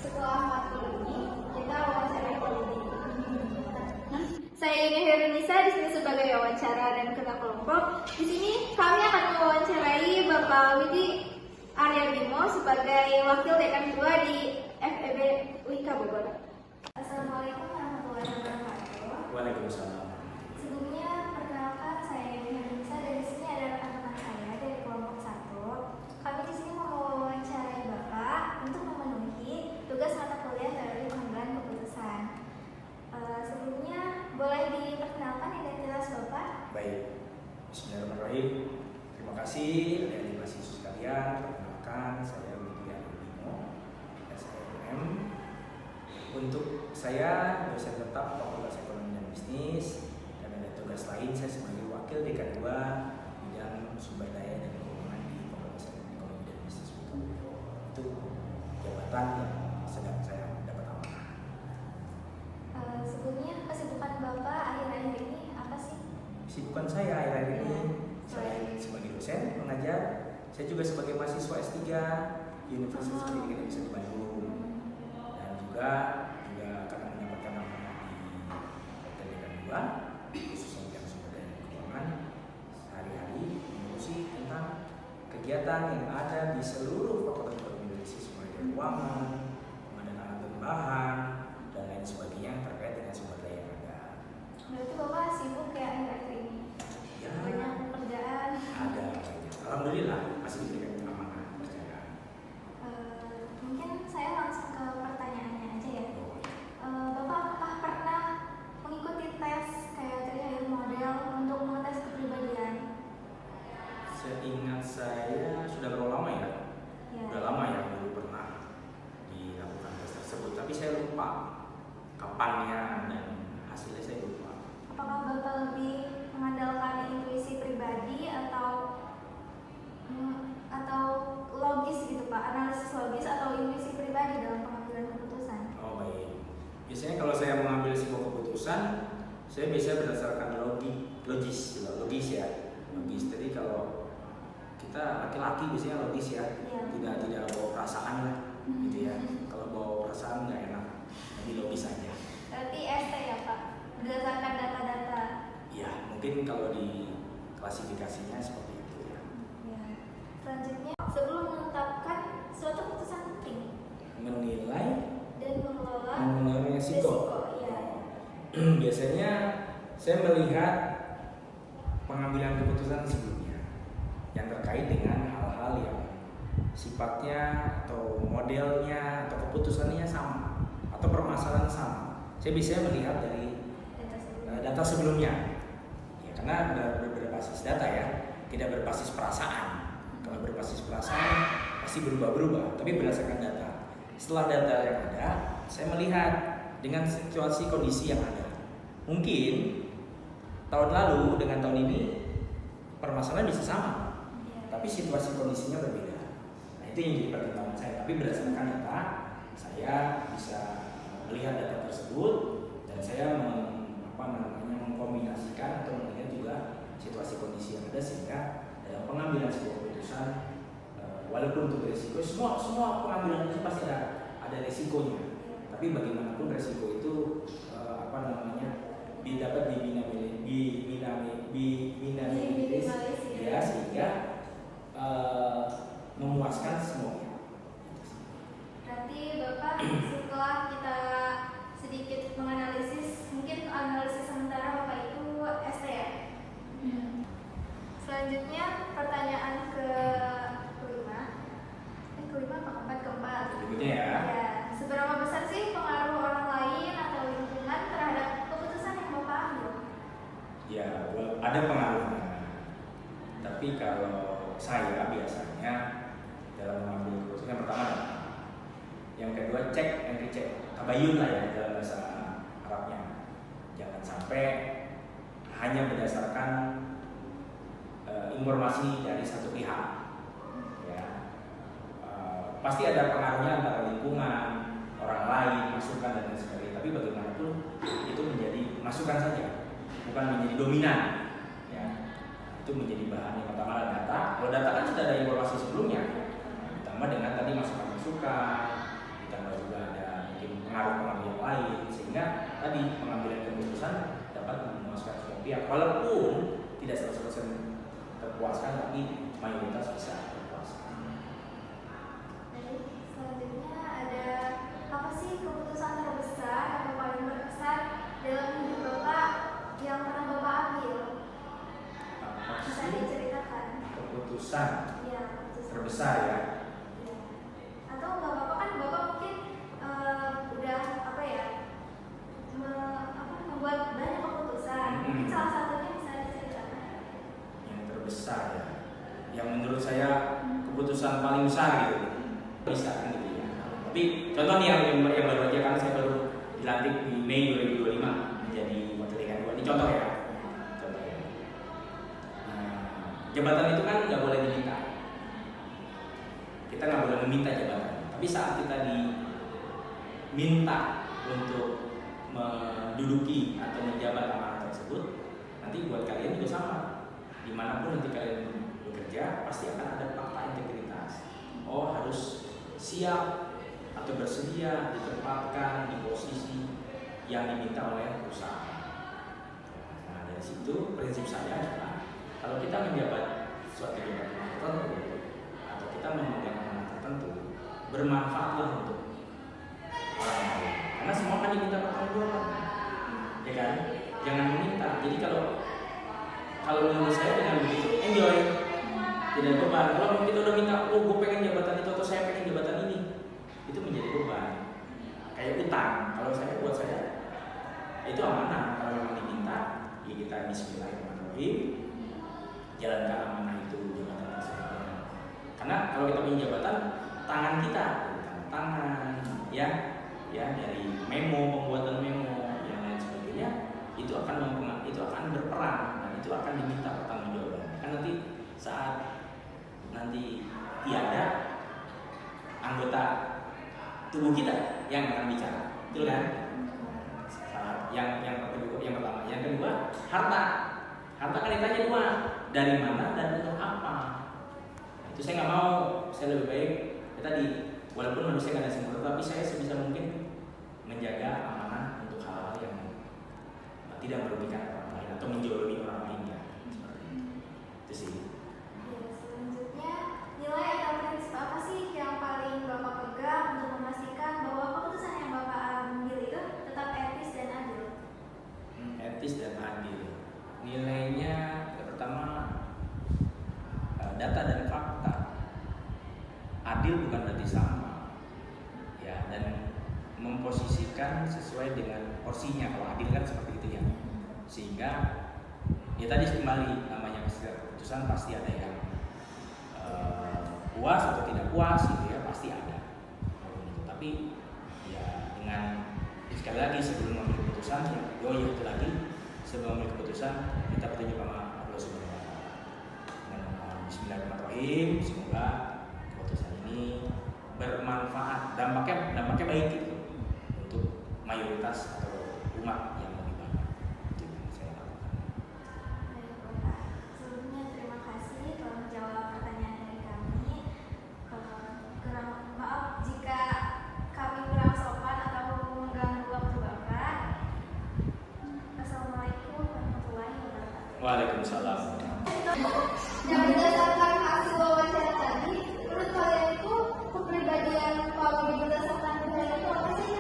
Setelah matkul ini, kita wawancara politik. Saya Yuni Herunisa di sini sebagai wawancara dan ketua kelompok. Di sini kami akan mewawancarai Bapak Widi Arya Bimo sebagai Wakil Dekan 2 di FEB UIK Bogor. Assalamualaikum warahmatullahi wabarakatuh. Waalaikumsalam. Sebelumnya perkenalkan saya Yuni Herunisa dan di sini ada rekan-rekan saya dari kelompok 1. Kami di sini mau mewawancarai Bapak untuk memenuhi tugas mata kuliah dari pengambilan keputusan. Sebelumnya boleh diperkenalkan identitas Bapak? Baik. Bismillahirrahmanirrahim. Terima kasih adik-adik mahasiswa sekalian. Perkenalkan, saya Widi Arya Bimo, SIM. Untuk saya dosen tetap Fakultas Ekonomi dan Bisnis, dan ada tugas lain saya sebagai Wakil Dekan 2 bidang sumber daya dan keuangan di Fakultas Ekonomi dan Bisnis. Itu jabatan yang sedang saya dapat amanah. Sebelumnya kesibukan Bapak akhir-akhir ini apa sih? Kesibukan saya akhir-akhir ini selain sebagai dosen, pengajar, saya juga sebagai mahasiswa S3 di Universitas Pendidikan Indonesia di Bandung, dan juga karena mendapatkan amanah di Dekan 2 khususnya bidang sumber daya dan keuangan, sehari-hari mengurusi tentang kegiatan yang ada di seluruh Fakultas Ekonomi Indonesia sebagai keuangan, pengadaan alat dan bahan, dan lain sebagainya terkait dengan sumber daya yang ada. Berarti Bapak sibuk ya akhir-akhir ini? Ya, Banyak pekerjaan. ada banyak. Alhamdulillah masih diberikan amanah pekerjaan. Mungkin saya langsung ke pertanyaannya aja ya. Bapak apakah pernah mengikuti tes kayak trial model untuk mengetes kepribadian? Seingat saya sudah berapa lama ya? Ya. Sudah lama ya dulu pernah dilakukan tes tersebut, tapi saya lupa kapannya dan hasilnya saya lupa. Apakah Bapak lebih mengandalkan intuisi pribadi atau logis gitu Pak, analisis logis atau intuisi pribadi dalam pengambilan keputusan? Oh baik. Biasanya kalau saya mengambil sebuah keputusan, saya biasanya berdasarkan logis ya. Logis. Jadi kalau kita laki-laki biasanya logis ya, Iya. tidak bawa perasaan lah, gitu ya. Kalau bawa perasaan nggak enak, jadi logis aja. Berarti ST ya Pak, berdasarkan data-data. Ya, mungkin kalau di klasifikasinya seperti itu ya. Ya. Selanjutnya, sebelum menetapkan suatu keputusan penting Menilai dan mengelola resiko. Ya. Biasanya saya melihat pengambilan keputusan sebelumnya yang terkait dengan hal-hal yang sifatnya atau modelnya atau keputusannya sama atau permasalahan sama. Saya biasanya melihat dari data sebelumnya. Ya, karena berbasis data ya, tidak berbasis perasaan. Kalau berbasis perasaan pasti berubah-berubah, tapi berdasarkan data. Setelah data yang ada, saya melihat dengan situasi kondisi yang ada. Mungkin tahun lalu dengan tahun ini permasalahan bisa sama, tapi situasi kondisinya berbeda. Nah, itu yang jadi pertimbangan saya. Tapi berdasarkan data, saya bisa melihat data tersebut dan saya mengkombinasikan atau melihat juga situasi kondisi yang ada sehingga dalam pengambilan sebuah keputusan, walaupun untuk resiko, semua pengambilan itu pasti ada resikonya. Tapi bagaimanapun resiko itu dapat diminimalisir ya, sehingga memuaskan semuanya. Berarti Bapak setelah kita sedikit menganalisis, mungkin analisis sementara Bapak itu ST ya? Selanjutnya pertanyaan kelima apa keempat? Berikutnya ya. Seberapa besar sih pengaruh orang lain atau lingkungan terhadap keputusan yang Bapak ambil? Ya, ada pengaruhnya. Tapi kalau saya biasanya dalam mengambil keputusan yang pertama, yang kedua cek and recheck, tabayun lah ya dalam bahasa Arabnya. Jangan sampai hanya berdasarkan informasi dari satu pihak. Ya, pasti ada pengaruhnya antara lingkungan, orang lain, masukan dan lain sebagainya. Tapi bagaimanapun itu menjadi masukan saja, bukan menjadi dominan. Ya, itu menjadi bahan yang pertama adalah data. Kalau data kan sudah ada informasi sebelumnya, ditambah dengan tadi masukan-masukan, ditambah juga ada walaupun tidak 100% terpuaskan, tapi mayoritas bisa terpuaskan. Baik, selanjutnya ada apa sih keputusan terbesar atau paling berkesan dalam hidup Bapak yang pernah Bapak ambil? Apa Bisa sih diceritakan? keputusan Iya, keputusan terbesar ya? Iya. Atau nggak Bapak kan Bapak mungkin udah apa ya membuat banyak keputusan. Mungkin salah satunya bisa diceritakan. Yang terbesar ya, yang menurut saya keputusan paling besar gitu, bisa kan gitu ya. Tapi contoh nih yang baru aja, kan saya baru dilantik di Mei 2025 menjadi wakil dekan 2. Ini contoh ya. Contoh ya. Nah, jabatan itu kan nggak boleh diminta. Kita nggak boleh meminta jabatan. Tapi saat kita diminta untuk menduduki atau menjabat amanah tersebut, nanti buat kalian juga sama. Dimanapun nanti kalian bekerja, pasti akan ada fakta integritas. Oh, harus siap atau bersedia ditempatkan di posisi yang diminta oleh perusahaan. Nah, dari situ prinsip saya adalah kalau kita menjabat suatu jabatan tertentu atau kita memegang amanah tertentu, bermanfaatlah untuk orang lain. Karena semua kan diminta pertanggungjawaban, ya kan? Jangan meminta. Jadi kalau menurut saya dengan begitu enjoy, tidak beban. Kalau kita udah minta, oh gue pengen jabatan itu atau saya pengen jabatan ini, itu menjadi beban. Kayak utang. Kalau saya buat saya itu amanah. Kalau memang diminta, ya kita bismillahirrahmanirrahim, jalankan amanah itu, jabatan tersebut. Karena kalau kita punya jabatan, tangan kita, tangan, ya dari memo, pembuatan memo, yang lain sebagainya, itu akan berperan dan itu akan diminta pertanggungjawaban. Kan nanti saat tiada anggota tubuh kita yang akan bicara, betul kan? Yang pertama, yang kedua harta kan ditanya dua, dari mana dan untuk apa. Itu saya nggak mau. Saya lebih baik tadi, walaupun manusia nggak ada sempurna, tapi saya sebisa mungkin menjaga amanah untuk hal-hal yang tidak merugikan orang lain atau menjolimi orang lainnya. Itu sih. Selanjutnya, nilai atau prinsip apa sih yang paling Bapak pegang untuk memastikan bahwa keputusan yang Bapak ambil itu tetap etis dan adil? Etis dan adil. Nilainya yang pertama data dan fakta. Adil bukan berarti sama, ya, dan memposisikan sesuai dengan porsinya. Kalau adil kan seperti itu ya, sehingga ya tadi kembali namanya keputusan pasti ada yang puas atau tidak puas gitu ya, pasti ada. Tapi ya dengan sekali lagi sebelum mengambil keputusan ya, itu lagi sebelum mengambil keputusan kita bertanya sama Allah Subhanahu Wa Taala. Dengan Bismillahirrahmanirrahim, semoga keputusan ini bermanfaat, dampaknya baik gitu untuk mayoritas atau umat yang lebih banyak. Itu yang saya lakukan. Baik Bapak, sebelumnya terima kasih telah menjawab pertanyaan dari kami. Maaf jika kami kurang sopan atau mengganggu waktu Bapak. Assalamualaikum warahmatullahi wabarakatuh. Waalaikumsalam. Yang berdasarkan hasil wawancara tadi, menurut kalian itu kepribadian kalau berdasarkan budaya itu apa sih?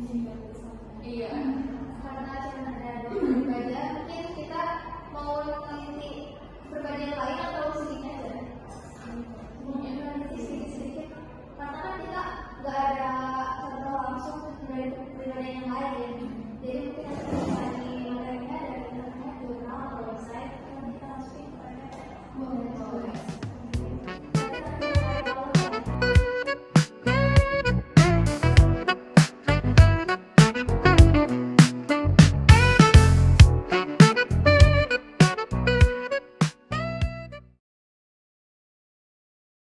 sini bersama. Iya,